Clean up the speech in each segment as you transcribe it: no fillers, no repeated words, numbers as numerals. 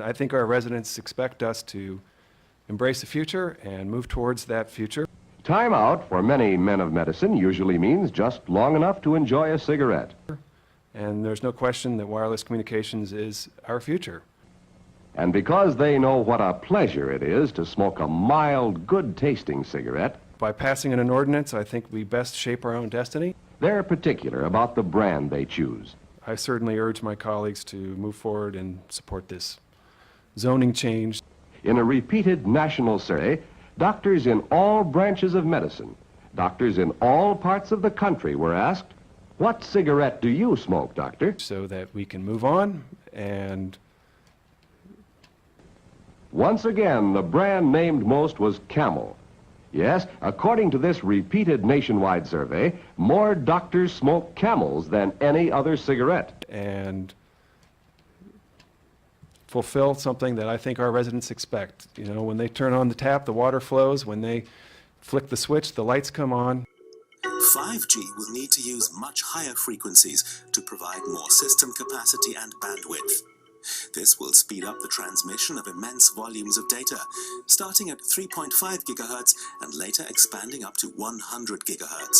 I think our residents expect us to embrace the future and move towards that future. Time out for many men of medicine usually means just long enough to enjoy a cigarette. And there's no question that wireless communications is our future. And because they know what a pleasure it is to smoke a mild, good-tasting cigarette, By passing an ordinance, I think we best shape our own destiny. they're particular about the brand they choose. I certainly urge my colleagues to move forward and support this zoning change. In a repeated national survey, doctors in all branches of medicine, doctors in all parts of the country were asked, "What cigarette do you smoke, doctor?" So that we can move on. And Once again, the brand named most was Camel. Yes, according to this repeated nationwide survey, more doctors smoke Camels than any other cigarette. and fulfill something that I think our residents expect. You know, when they turn on the tap, the water flows. When they flick the switch, the lights come on. 5G will need to use much higher frequencies to provide more system capacity and bandwidth. This will speed up the transmission of immense volumes of data, starting at 3.5 gigahertz and later expanding up to 100 gigahertz.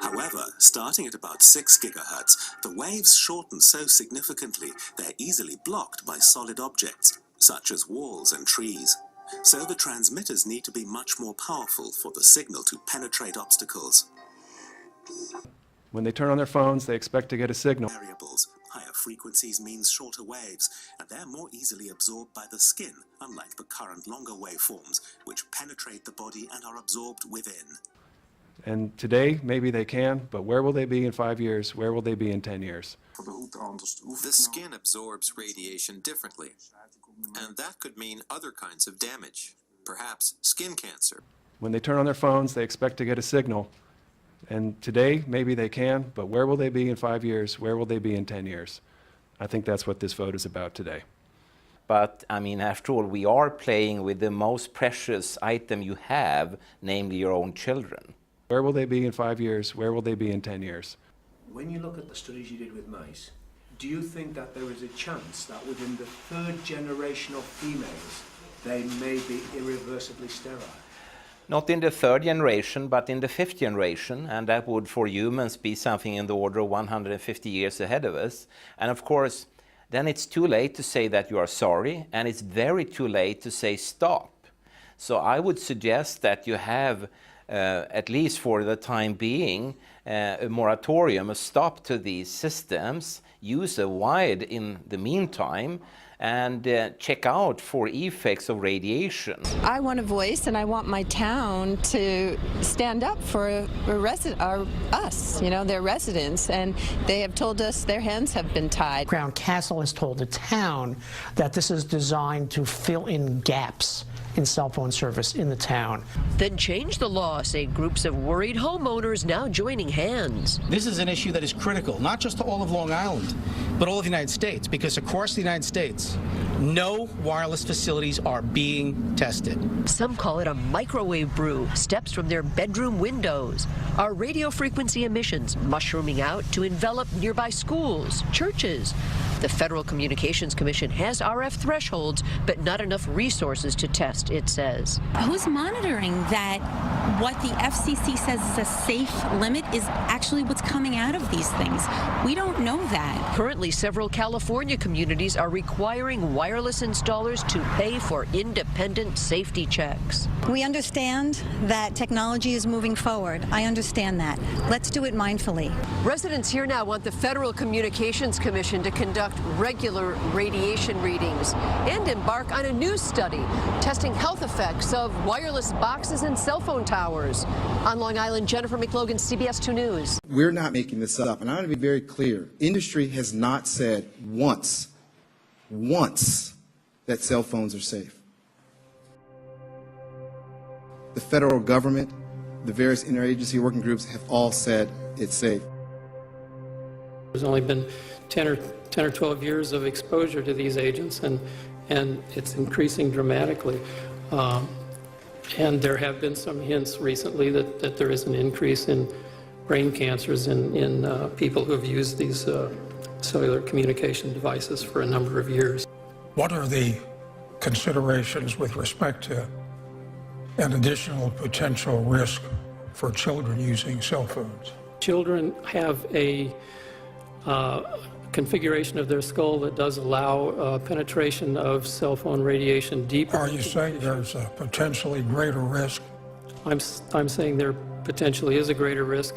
However, starting at about 6 gigahertz, the waves shorten so significantly they're easily blocked by solid objects, such as walls and trees. So the transmitters need to be much more powerful for the signal to penetrate obstacles. When they turn on their phones, they expect to get a signal. Variables. Higher frequencies means shorter waves, and they're more easily absorbed by the skin, unlike the current longer waveforms, which penetrate the body and are absorbed within. And today, maybe they can, but where will they be in 5 years? Where will they be in 10 years? The skin absorbs radiation differently, and that could mean other kinds of damage, perhaps skin cancer. When they turn on their phones, they expect to get a signal. And today, maybe they can, but where will they be in 5 years? Where will they be in 10 years? I think that's what this vote is about today. But, I mean, after all, we are playing with the most precious item you have, namely your own children. Where will they be in 5 years? Where will they be in 10 years? When you look at the studies you did with mice, do you think that there is a chance that within the third generation of females, they may be irreversibly sterile? Not in the third generation, but in the fifth generation, and that would for humans be something in the order of 150 years ahead of us. And of course, then it's too late to say that you are sorry, and it's very too late to say stop. So I would suggest that you have, at least for the time being, a moratorium, a stop to these systems, use a wide in the meantime, and check out for effects of radiation. I want a voice, and I want my town to stand up for us, you know, their residents, and they have told us their hands have been tied. Crown Castle has told the town that this is designed to fill in gaps in cell phone service in the town. Then change the law, say groups of worried homeowners now joining hands. This is an issue that is critical, not just to all of Long Island, but all of the United States, because across the United States, no wireless facilities are being tested. Some call it a microwave brew, steps from their bedroom windows. Are radio frequency emissions mushrooming out to envelop nearby schools, churches? The Federal Communications Commission has RF thresholds, but not enough resources to test, it says. Who's monitoring that what the FCC says is a safe limit is actually what's coming out of these things? We don't know that. Currently, several California communities are requiring wireless installers to pay for independent safety checks. We understand that technology is moving forward. I understand that. Let's do it mindfully. Residents here now want the Federal Communications Commission to conduct regular radiation readings and embark on a new study testing health effects of wireless boxes and cell phone towers. On Long Island, Jennifer McLogan, CBS 2 News. We're not making this up, and I want to be very clear. Industry has not said once that cell phones are safe. The federal government, the various interagency working groups have all said it's safe. There's only been 10 or 12 years of exposure to these agents, and it's increasing dramatically. And there have been some hints recently that there is an increase in brain cancers in people who have used these cellular communication devices for a number of years. What are the considerations with respect to an additional potential risk for children using cell phones? Children have a configuration of their skull that does allow penetration of cell phone radiation deeper. Are you saying there's a potentially greater risk? I'm saying there potentially is a greater risk.